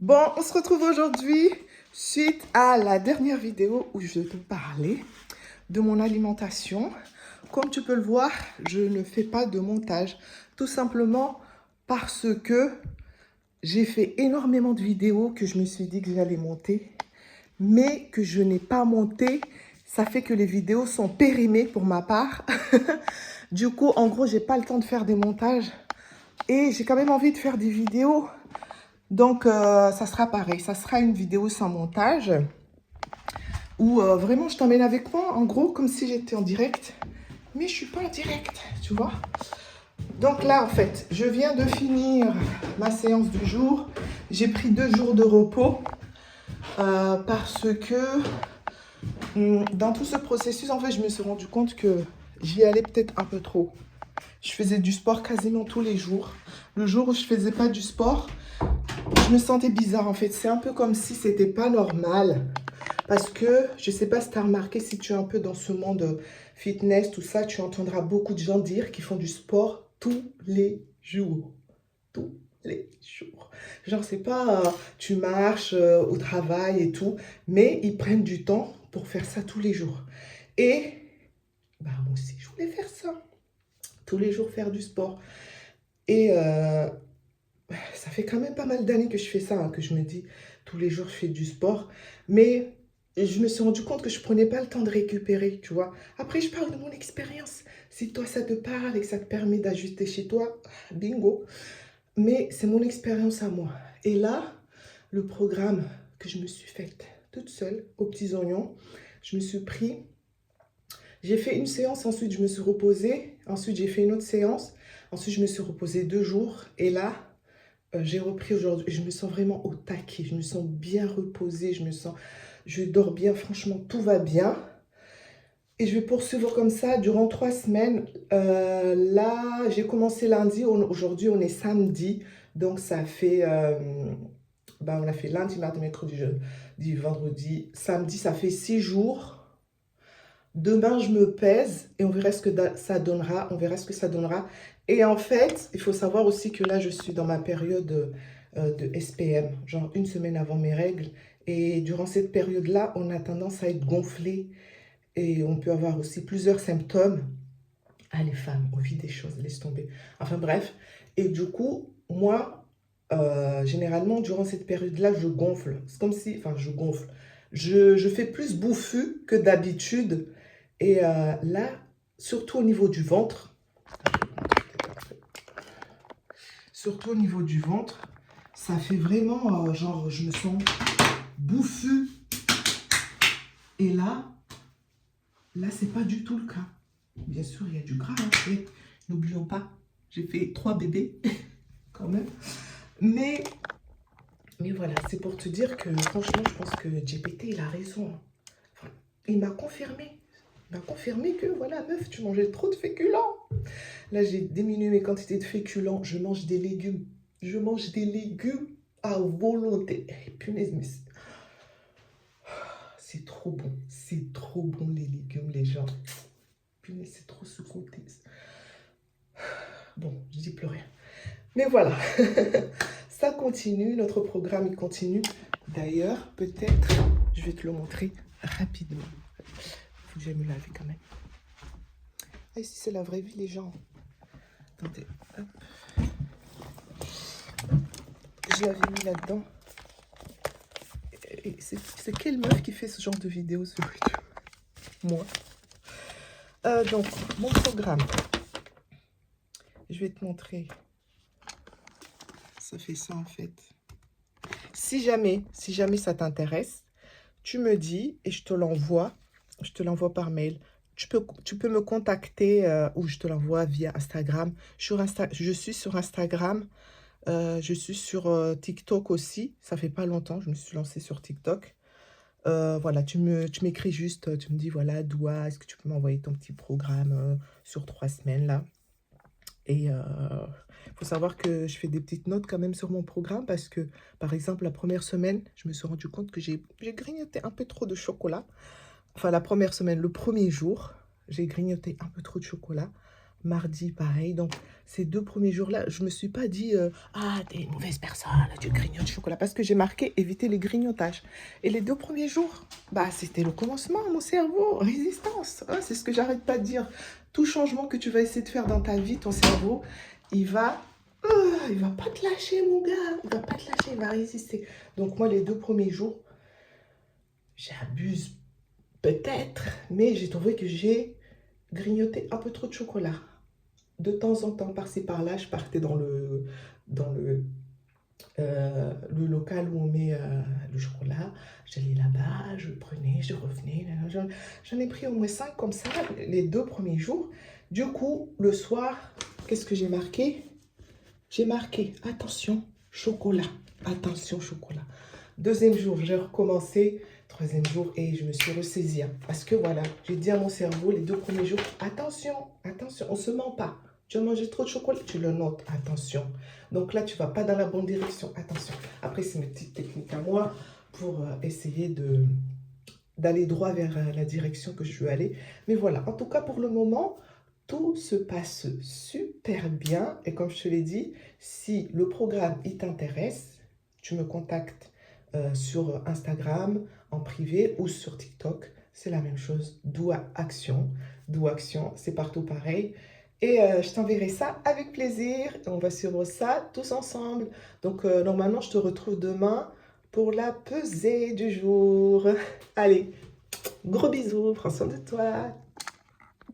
Bon, on se retrouve aujourd'hui suite à la dernière vidéo où je te parlais de mon alimentation. Comme tu peux le voir, je ne fais pas de montage. Tout simplement parce que j'ai fait énormément de vidéos que je me suis dit que j'allais monter, mais que je n'ai pas monté. Ça fait que les vidéos sont périmées pour ma part. Du coup, en gros, j'ai pas le temps de faire des montages. Et j'ai quand même envie de faire des vidéos. Donc, ça sera pareil. Ça sera une vidéo sans montage. Où vraiment, je t'emmène avec moi. En gros, comme si j'étais en direct. Mais je suis pas en direct, tu vois. Donc là, en fait, je viens de finir ma séance du jour. J'ai pris 2 jours de repos. Parce que dans tout ce processus, en fait, je me suis rendu compte que j'y allais peut-être un peu trop. Je faisais du sport quasiment tous les jours. Le jour où je faisais pas du sport, je me sentais bizarre en fait. C'est un peu comme si c'était pas normal. Parce que, je sais pas si tu as remarqué, si tu es un peu dans ce monde fitness, tout ça, tu entendras beaucoup de gens dire qu'ils font du sport tous les jours. Tous les jours. Genre, c'est pas tu marches au travail et tout, mais ils prennent du temps pour faire ça tous les jours. Et bah, moi aussi, je voulais faire ça. Tous les jours faire du sport. Et ça fait quand même pas mal d'années que je fais ça, hein, que je me dis tous les jours je fais du sport. Mais je me suis rendu compte que je prenais pas le temps de récupérer, tu vois. Après, je parle de mon expérience. Si toi, ça te parle et que ça te permet d'ajuster chez toi, bingo. Mais c'est mon expérience à moi. Et là, le programme que je me suis faite toute seule, aux petits oignons, je me suis pris. J'ai fait une séance, ensuite je me suis reposée. Ensuite, j'ai fait une autre séance. Ensuite, je me suis reposée 2 jours. Et là, j'ai repris aujourd'hui. Je me sens vraiment au taquet. Je me sens bien reposée. Je dors bien. Franchement, tout va bien. Et je vais poursuivre comme ça durant 3 semaines. Là, j'ai commencé lundi. Aujourd'hui, on est samedi. Donc, ça fait... on a fait lundi, mardi, mercredi, jeudi, vendredi, samedi. Ça fait 6 jours. Demain, je me pèse et on verra ce que ça donnera. On verra ce que ça donnera. Et en fait, il faut savoir aussi que là, je suis dans ma période de SPM, genre une semaine avant mes règles. Et durant cette période-là, on a tendance à être gonflé et on peut avoir aussi plusieurs symptômes. Ah, les femmes, on vit des choses, laisse tomber. Enfin bref. Et du coup, moi, généralement, durant cette période-là, je gonfle. C'est comme si, enfin, je gonfle. Je fais plus bouffu que d'habitude. Et là, surtout au niveau du ventre, ça fait vraiment, genre, je me sens bouffu. Et là, c'est pas du tout le cas. Bien sûr, il y a du gras, hein. Et n'oublions pas, j'ai fait 3 bébés, quand même. Mais voilà, c'est pour te dire que, franchement, je pense que GPT, il a raison. Enfin, il m'a confirmé. Il m'a confirmé que, voilà, meuf, tu mangeais trop de féculents. Là, j'ai diminué mes quantités de féculents. Je mange des légumes. Je mange des légumes à volonté. Et punaise, mais c'est trop bon. C'est trop bon, les légumes, les gens. Punaise, c'est trop sous-côté. Bon, je dis plus rien. Mais voilà. Ça continue. Notre programme, il continue. D'ailleurs, peut-être, je vais te le montrer rapidement. Faut que j'aille me laver quand même. Ah, ici, c'est la vraie vie, les gens. Attendez, hop. Je l'avais mis là-dedans. Et c'est quelle meuf qui fait ce genre de vidéo sur YouTube? Moi. Donc, mon programme. Je vais te montrer. Ça fait ça, en fait. Si jamais ça t'intéresse, tu me dis et je te l'envoie. Je te l'envoie par mail. Tu peux me contacter ou je te l'envoie via Instagram. Je suis sur Instagram. Je suis sur TikTok aussi. Ça fait pas longtemps, je me suis lancée sur TikTok. Voilà, tu m'écris juste, tu me dis, voilà, Doua, est-ce que tu peux m'envoyer ton petit programme sur 3 semaines, là? Et il faut savoir que je fais des petites notes quand même sur mon programme parce que, par exemple, la première semaine, je me suis rendu compte que j'ai grignoté un peu trop de chocolat. Enfin, la première semaine, le premier jour, j'ai grignoté un peu trop de chocolat. mardi, pareil. Donc, ces 2 premiers jours-là, je me suis pas dit ah, t'es une mauvaise personne, tu grignotes du chocolat. Parce que j'ai marqué éviter les grignotages. Et les 2 premiers jours, bah, c'était le commencement, mon cerveau, résistance. Hein, c'est ce que j'arrête pas de dire. Tout changement que tu vas essayer de faire dans ta vie, ton cerveau, il va pas te lâcher, mon gars. Il va pas te lâcher, il va résister. Donc, moi, les 2 premiers jours, j'abuse peut-être, mais j'ai trouvé que j'ai grignoté un peu trop de chocolat. De temps en temps, par-ci par-là, je partais dans le local où on met le chocolat. J'allais là-bas, je prenais, je revenais. J'en ai pris au moins 5 comme ça les 2 premiers jours. Du coup, le soir, qu'est-ce que j'ai marqué? J'ai marqué, attention, chocolat. Attention, chocolat. 2e jour, j'ai recommencé. 3e jour, et je me suis ressaisie. Hein, parce que voilà, j'ai dit à mon cerveau les 2 premiers jours, attention, attention, on ne se ment pas. Tu as mangé trop de chocolat, tu le notes, attention. Donc là, tu ne vas pas dans la bonne direction, attention. Après, c'est mes petites techniques à moi pour essayer d'aller droit vers la direction que je veux aller. Mais voilà, en tout cas, pour le moment, tout se passe super bien. Et comme je te l'ai dit, si le programme il t'intéresse, tu me contactes sur Instagram en privé ou sur TikTok. C'est la même chose. Action. Action, c'est partout pareil. Et je t'enverrai ça avec plaisir. Et on va suivre ça tous ensemble. Donc normalement, je te retrouve demain pour la pesée du jour. Allez, gros bisous, prends soin de toi.